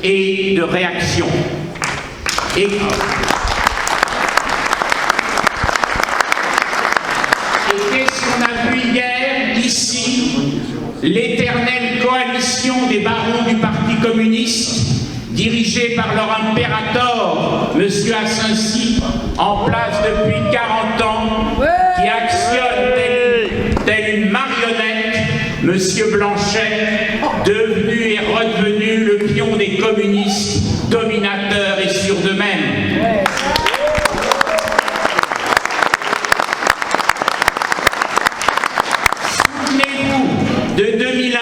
et de réaction. Et qu'est-ce qu'on a vu hier, ici? L'éternelle coalition des barons du Parti communiste, dirigée par leur impérator, M. Asensi, en place depuis 40 ans, qui actionne telle une marionnette, M. Blanchet, devenu et redevenu le pion des communistes, dominateurs et sûrs d'eux-mêmes. De 2001,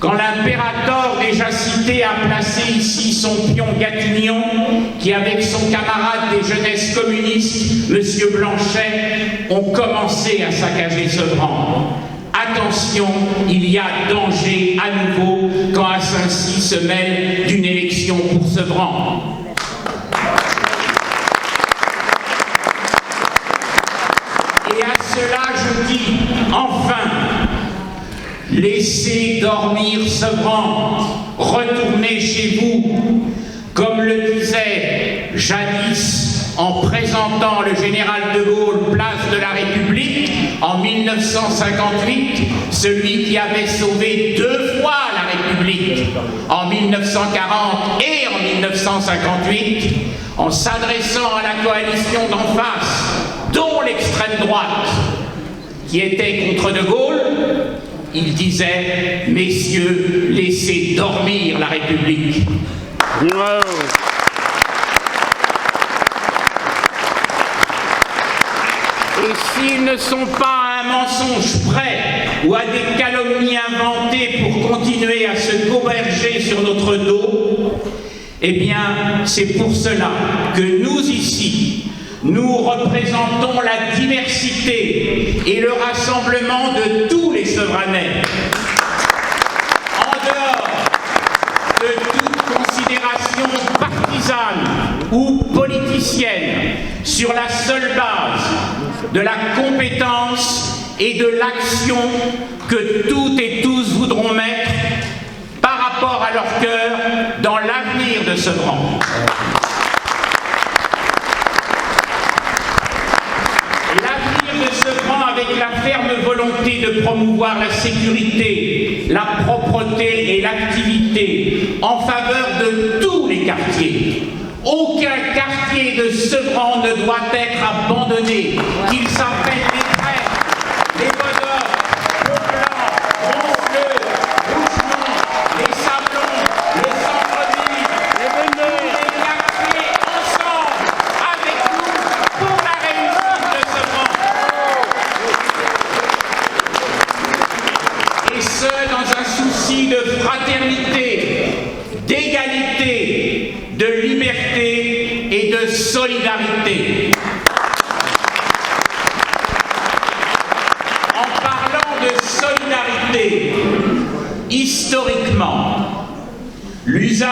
quand l'impérator déjà cité a placé ici son pion Gatignon, qui avec son camarade des jeunesses communistes, M. Blanchet, ont commencé à saccager Sevran. Attention, il y a danger à nouveau quand Asensi se mêle d'une élection pour Sevran. Et à cela je dis, enfin, laissez dormir Sevran, retournez chez vous, comme le disait jadis en présentant le général de Gaulle place de la République en 1958, celui qui avait sauvé 2 fois la République, en 1940 et en 1958, en s'adressant à la coalition d'en face, dont l'extrême droite, qui était contre de Gaulle. Il disait, messieurs, laissez dormir la République. Wow. Et s'ils ne sont pas à un mensonge près ou à des calomnies inventées pour continuer à se goberger sur notre dos, eh bien, c'est pour cela que nous ici, nous représentons la diversité et le rassemblement de tous les Sevranais. En dehors de toute considération partisane ou politicienne, sur la seule base de la compétence et de l'action que toutes et tous voudront mettre par rapport à leur cœur dans l'avenir de Sevran. L'avenir de Sevran avec la ferme volonté de promouvoir la sécurité, la propreté et l'activité en faveur de tous les quartiers. Aucun quartier de Sevran ne doit être abandonné, qu'il s'appelle les Trèves, les Bodeurs, Beaublanc, Ronfleux, Rougemont, les Sablons, le centre-ville, tous les quartiers ensemble, avec nous, pour la réussite de Sevran. Et ce, dans un souci de fraternité, d'égalité, de liberté et de solidarité. En parlant de solidarité, historiquement, l'usage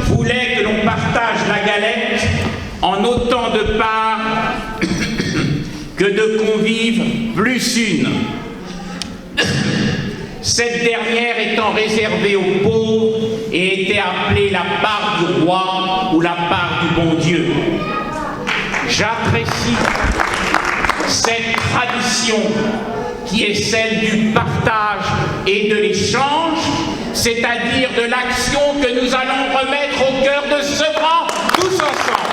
voulait que l'on partage la galette en autant de parts que de convives plus une. Cette dernière étant réservée aux pauvres et était appelée la part du roi ou la part du bon Dieu. J'apprécie cette tradition qui est celle du partage et de l'échange, c'est-à-dire de l'action que nous allons remettre au cœur de Sevran, tous ensemble.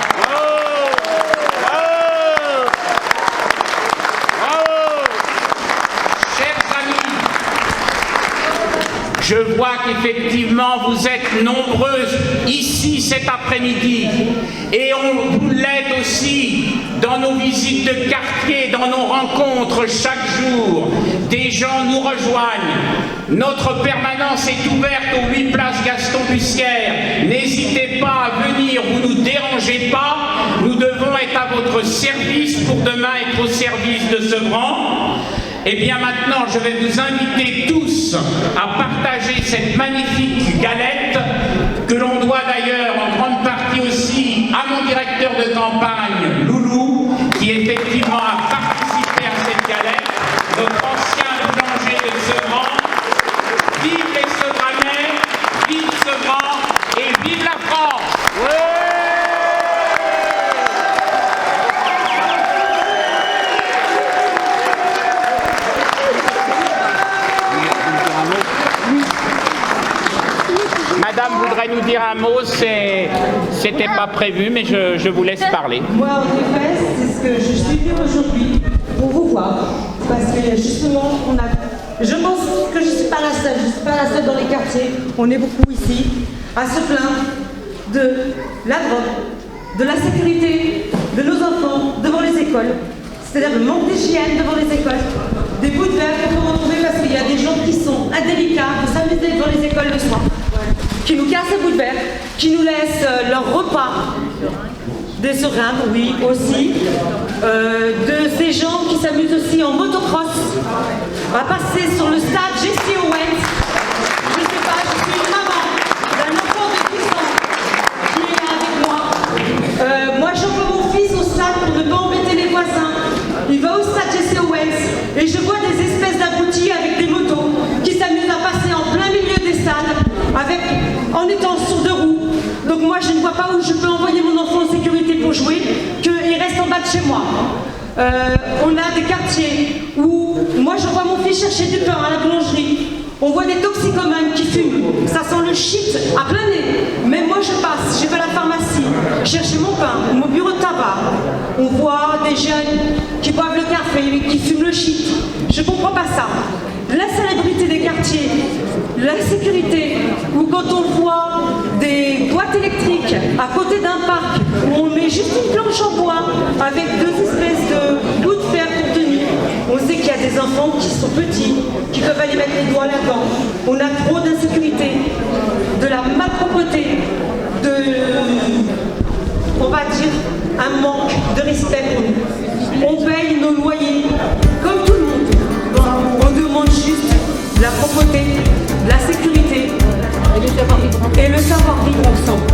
Je vois qu'effectivement vous êtes nombreuses ici cet après-midi et on vous l'aide aussi dans nos visites de quartier, dans nos rencontres chaque jour. Des gens nous rejoignent. Notre permanence est ouverte aux 8 places Gaston Bussière. N'hésitez pas à venir, vous ne nous dérangez pas. Nous devons être à votre service pour demain être au service de Sevran. Eh bien maintenant, je vais vous inviter tous à partager cette magnifique galette que l'on doit d'ailleurs en grande partie aussi à mon directeur de campagne, Loulou, qui effectivement a participé à cette galette, notre ancien boulanger de Sevran. Vive les Sevranais, vive Sevran et voudrait nous dire un mot, c'était pas prévu, mais je vous laisse parler. Moi, en effet, c'est ce que je suis venue aujourd'hui pour vous voir. Parce que justement, je pense que je ne suis pas la seule. Je ne suis pas la seule dans les quartiers. On est beaucoup ici à se plaindre de la drogue, de la sécurité de nos enfants devant les écoles. C'est-à-dire le manque d'hygiène devant les écoles. Des bouts de verre qu'on peut retrouver parce qu'il y a des gens qui sont indélicats de s'amuser devant les écoles le soir, qui nous cassent les bouts de verre, qui nous laissent leur repas, des seringues, oui, aussi, de ces gens qui s'amusent aussi en motocross, à passer sur le stade Jesse Owens. Je ne sais pas, je suis une maman d'un enfant de 10 ans qui est avec moi. Moi, j'envoie mon fils au stade pour ne pas embêter les voisins. Il va au stade Jesse Owens et je vois des espèces d'abrutis avec des motos qui s'amusent à passer en plein milieu des stades en étant sur deux roues. Donc moi je ne vois pas où je peux envoyer mon enfant en sécurité pour jouer, qu'il reste en bas de chez moi. On a des quartiers où moi je vois mon fils chercher du pain à la boulangerie. On voit des toxicomanes qui fument, ça sent le shit à plein nez. Mais moi je passe, je vais à la pharmacie, chercher mon pain, mon bureau de tabac. On voit des jeunes qui boivent le café et qui fument le shit. Je comprends pas ça. L'insalubrité des quartiers, l'insécurité, ou quand on voit des boîtes électriques à côté d'un parc où on met juste une planche en bois avec deux espèces de bouts de fer pour tenir. On sait qu'il y a des enfants qui sont petits, qui peuvent aller mettre les doigts là-dedans. On a trop d'insécurité, de la malpropreté, on va dire, un manque de respect pour nous. On paye nos loyers comme tout le monde. On demande juste de la propreté, de la sécurité et le savoir-vivre ensemble.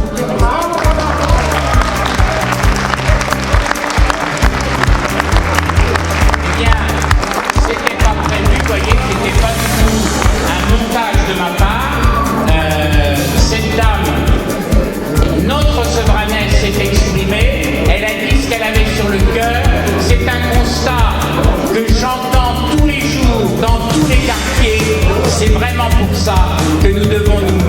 Eh bien, c'était pas prévu, vous voyez, c'était pas du tout un montage de ma part. Cette dame, notre souverainesse, s'est exprimée, elle a dit ce qu'elle avait sur le cœur. C'est un constat que j'entends tous les jours dans tous les quartiers. C'est vraiment pour ça que nous devons nous